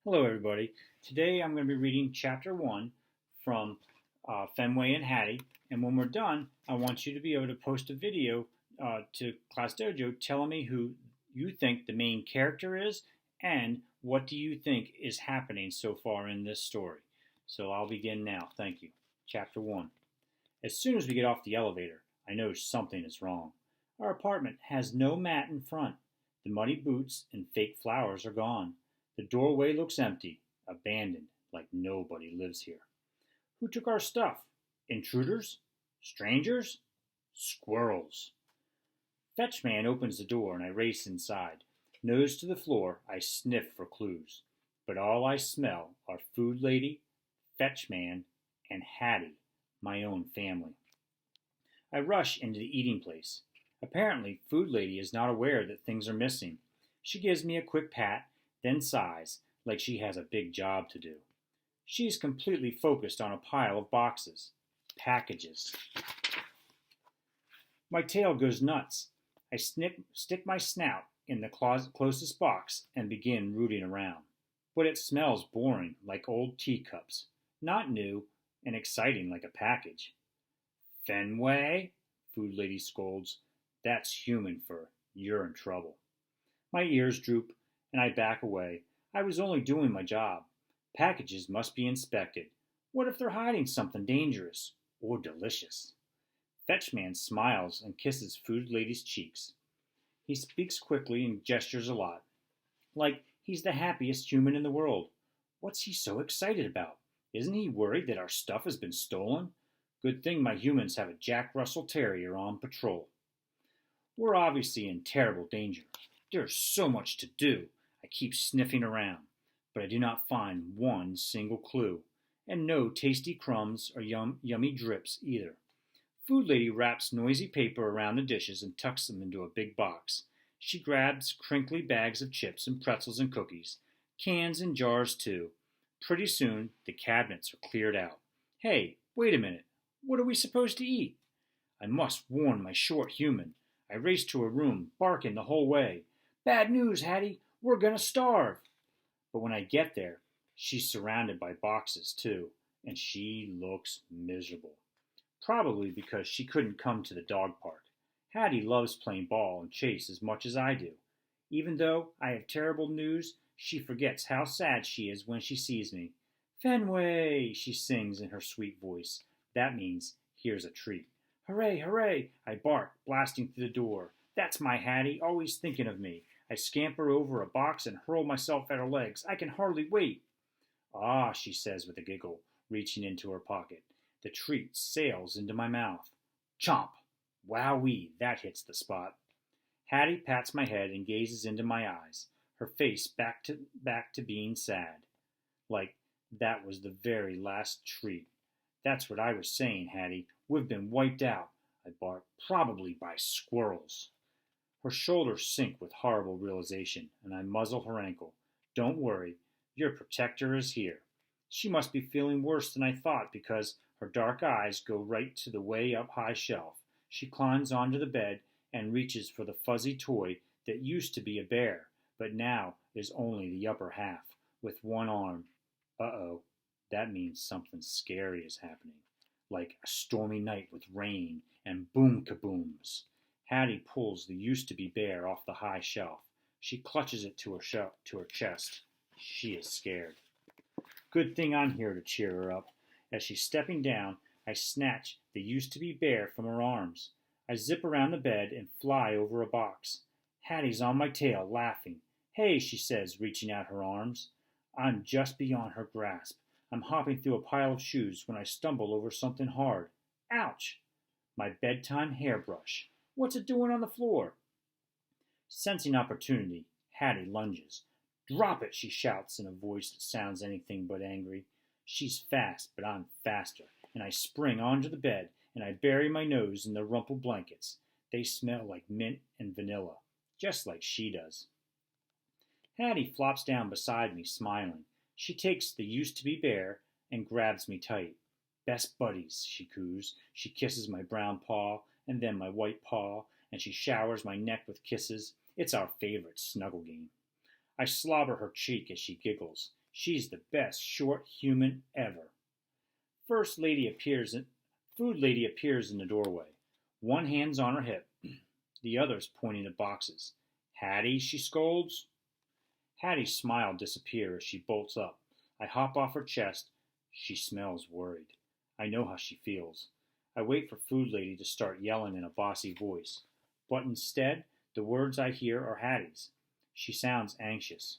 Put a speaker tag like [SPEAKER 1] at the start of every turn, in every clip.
[SPEAKER 1] Hello, everybody. Today I'm going to be reading Chapter 1 from Fenway and Hattie. And when we're done, I want you to be able to post a video to Class Dojo telling me who you think the main character is and what do you think is happening so far in this story. So I'll begin now. Thank you. Chapter 1. As soon as we get off the elevator, I know something is wrong. Our apartment has no mat in front. The muddy boots and fake flowers are gone. The doorway looks empty, abandoned, like nobody lives here. Who took our stuff? Intruders? Strangers? Squirrels. Fetchman opens the door and I race inside. Nose to the floor, I sniff for clues. But all I smell are Food Lady, Fetchman, and Hattie, my own family. I rush into the eating place. Apparently, Food Lady is not aware that things are missing. She gives me a quick pat, then sighs like she has a big job to do. She's completely focused on a pile of boxes. Packages. My tail goes nuts. I stick my snout in the closest box and begin rooting around. But it smells boring, like old teacups. Not new and exciting like a package. Fenway? Food Lady scolds. That's human fur. You're in trouble. My ears droop, and I back away. I was only doing my job. Packages must be inspected. What if they're hiding something dangerous or delicious? Fetchman smiles and kisses Food Lady's cheeks. He speaks quickly and gestures a lot, like he's the happiest human in the world. What's he so excited about? Isn't he worried that our stuff has been stolen? Good thing my humans have a Jack Russell Terrier on patrol. We're obviously in terrible danger. There's so much to do. I keep sniffing around, but I do not find one single clue, and no tasty crumbs or yummy drips either. Food Lady wraps noisy paper around the dishes and tucks them into a big box. She grabs crinkly bags of chips and pretzels and cookies, cans and jars too. Pretty soon, the cabinets are cleared out. Hey, wait a minute. What are we supposed to eat? I must warn my short human. I race to her room, barking the whole way. Bad news, Hattie. We're gonna starve. But when I get there, she's surrounded by boxes too, and she looks miserable. Probably because she couldn't come to the dog park. Hattie loves playing ball and chase as much as I do. Even though I have terrible news, she forgets how sad she is when she sees me. Fenway, she sings in her sweet voice. That means here's a treat. Hooray, hooray! I bark, blasting through the door. That's my Hattie, always thinking of me. I scamper over a box and hurl myself at her legs. I can hardly wait. Ah, she says with a giggle, reaching into her pocket. The treat sails into my mouth. Chomp! Wowee, that hits the spot. Hattie pats my head and gazes into my eyes, her face back to being sad. Like that was the very last treat. That's what I was saying, Hattie. We've been wiped out, I bark, probably by squirrels. Her shoulders sink with horrible realization, and I muzzle her ankle. Don't worry, your protector is here. She must be feeling worse than I thought because her dark eyes go right to the way up high shelf. She climbs onto the bed and reaches for the fuzzy toy that used to be a bear, but now is only the upper half, with one arm. Uh-oh, that means something scary is happening. Like a stormy night with rain and boom-kabooms. Hattie pulls the used-to-be bear off the high shelf. She clutches it to her chest. She is scared. Good thing I'm here to cheer her up. As she's stepping down, I snatch the used-to-be bear from her arms. I zip around the bed and fly over a box. Hattie's on my tail, laughing. Hey, she says, reaching out her arms. I'm just beyond her grasp. I'm hopping through a pile of shoes when I stumble over something hard. Ouch! My bedtime hairbrush. What's it doing on the floor? Sensing opportunity, Hattie lunges. Drop it, she shouts in a voice that sounds anything but angry. She's fast, but I'm faster, and I spring onto the bed, and I bury my nose in the rumpled blankets. They smell like mint and vanilla, just like she does. Hattie flops down beside me, smiling. She takes the used-to-be bear and grabs me tight. Best buddies, she coos. She kisses my brown paw and then my white paw, and she showers my neck with kisses. It's our favorite snuggle game. I slobber her cheek as she giggles. She's the best short human ever. First lady appears in, Food lady appears in the doorway. One hand's on her hip, the other's pointing at boxes. Hattie, she scolds. Hattie's smile disappears as she bolts up. I hop off her chest. She smells worried. I know how she feels. I wait for Food Lady to start yelling in a bossy voice. But instead, the words I hear are Hattie's. She sounds anxious.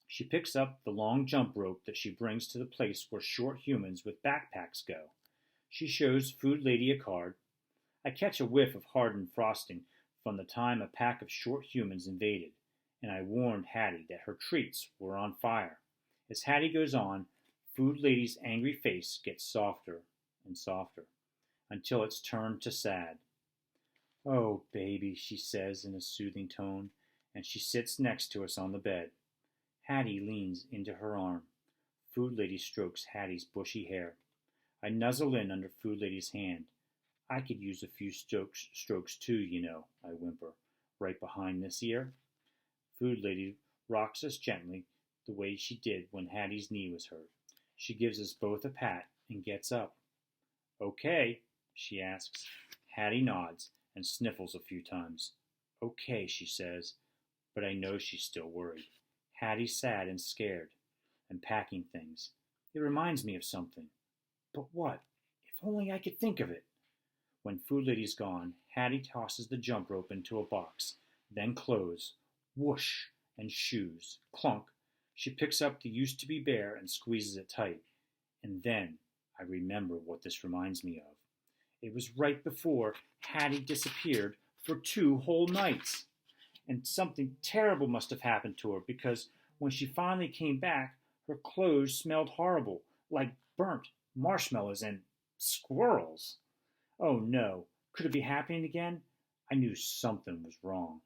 [SPEAKER 1] She picks up the long jump rope that she brings to the place where short humans with backpacks go. She shows Food Lady a card. I catch a whiff of hardened frosting from the time a pack of short humans invaded, and I warned Hattie that her treats were on fire. As Hattie goes on, Food Lady's angry face gets softer and softer, until it's turned to sad. "Oh, baby," she says in a soothing tone, and she sits next to us on the bed. Hattie leans into her arm. Food Lady strokes Hattie's bushy hair. I nuzzle in under Food Lady's hand. "I could use a few strokes too, you know," I whimper, "right behind this ear." Food Lady rocks us gently the way she did when Hattie's knee was hurt. She gives us both a pat and gets up. "Okay," she asks. Hattie nods and sniffles a few times. "Okay," she says, but I know she's still worried. Hattie's sad and scared and packing things. It reminds me of something. But what? If only I could think of it. When Food Lady's gone, Hattie tosses the jump rope into a box, then clothes, whoosh, and shoes, clunk. She picks up the used-to-be bear and squeezes it tight. And then I remember what this reminds me of. It was right before Hattie disappeared for 2 whole nights. And something terrible must have happened to her because when she finally came back, her clothes smelled horrible, like burnt marshmallows and squirrels. Oh no, could it be happening again? I knew something was wrong.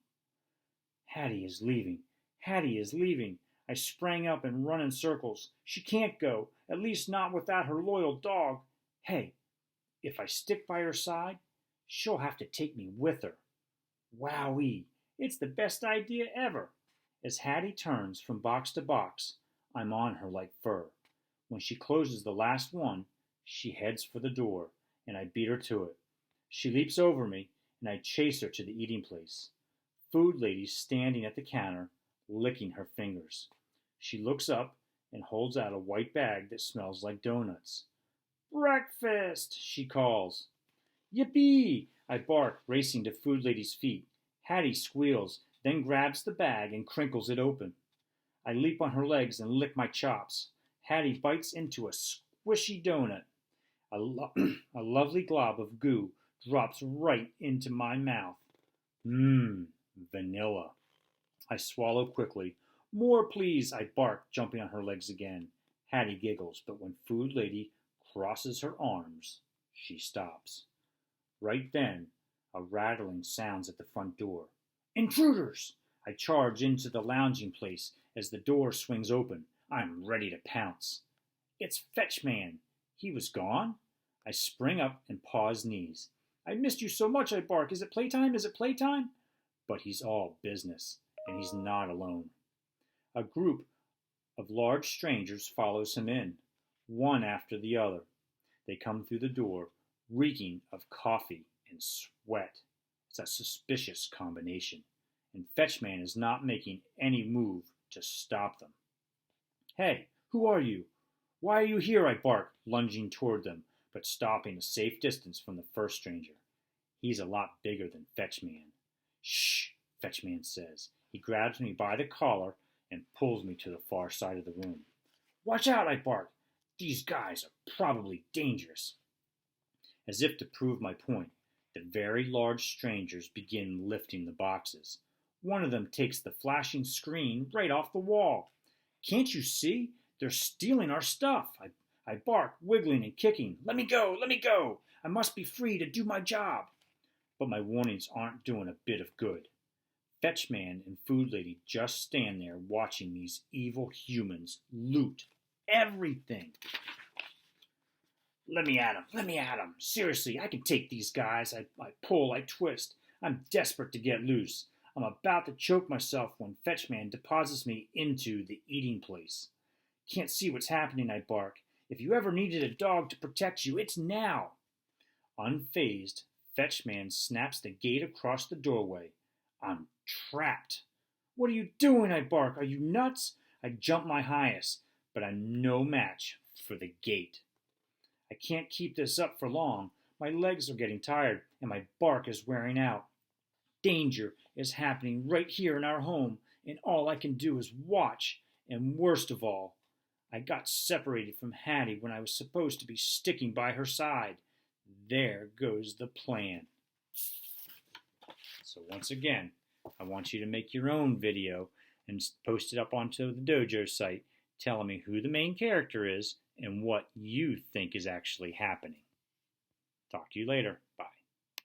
[SPEAKER 1] Hattie is leaving. Hattie is leaving. I sprang up and run in circles. She can't go, at least not without her loyal dog. Hey, if I stick by her side, she'll have to take me with her. Wowee, it's the best idea ever. As Hattie turns from box to box, I'm on her like fur. When she closes the last one, she heads for the door, and I beat her to it. She leaps over me, and I chase her to the eating place. Food Lady's standing at the counter, licking her fingers. She looks up and holds out a white bag that smells like donuts. "Breakfast!" she calls. "Yippee!" I bark, racing to Food Lady's feet. Hattie squeals, then grabs the bag and crinkles it open. I leap on her legs and lick my chops. Hattie bites into a squishy donut. A lovely glob of goo drops right into my mouth. Vanilla. I swallow quickly. "More, please," I bark, jumping on her legs again. Hattie giggles, but when Food Lady crosses her arms, she stops. Right then, a rattling sounds at the front door. "Intruders!" I charge into the lounging place as the door swings open. I'm ready to pounce. "It's Fetchman." He was gone? I spring up and paw his knees. "I missed you so much," I bark. "Is it playtime? Is it playtime?" But he's all business, and he's not alone. A group of large strangers follows him in, one after the other. They come through the door, reeking of coffee and sweat. It's a suspicious combination, and Fetchman is not making any move to stop them. "Hey, who are you? Why are you here?" I bark, lunging toward them, but stopping a safe distance from the first stranger. He's a lot bigger than Fetchman. "Shh," Fetchman says. He grabs me by the collar and pulls me to the far side of the room. "Watch out," I bark. "These guys are probably dangerous." As if to prove my point, the very large strangers begin lifting the boxes. One of them takes the flashing screen right off the wall. "Can't you see? They're stealing our stuff." I bark, wiggling and kicking. "Let me go! Let me go! I must be free to do my job." But my warnings aren't doing a bit of good. Fetchman and Food Lady just stand there watching these evil humans loot everything. "Let me at 'em! Let me at 'em! Seriously, I can take these guys." I pull, I twist. I'm desperate to get loose. I'm about to choke myself when Fetchman deposits me into the eating place. Can't see what's happening, I bark. If you ever needed a dog to protect you, it's now. Unfazed, Fetchman snaps the gate across the doorway. I'm trapped. What are you doing? I bark. Are you nuts? I jump my highest, but I'm no match for the gate. I can't keep this up for long. My legs are getting tired, and my bark is wearing out. Danger is happening right here in our home, and all I can do is watch. And worst of all, I got separated from Hattie when I was supposed to be sticking by her side. There goes the plan. So once again, I want you to make your own video and post it up onto the dojo site telling me who the main character is and what you think is actually happening. Talk to you later. Bye.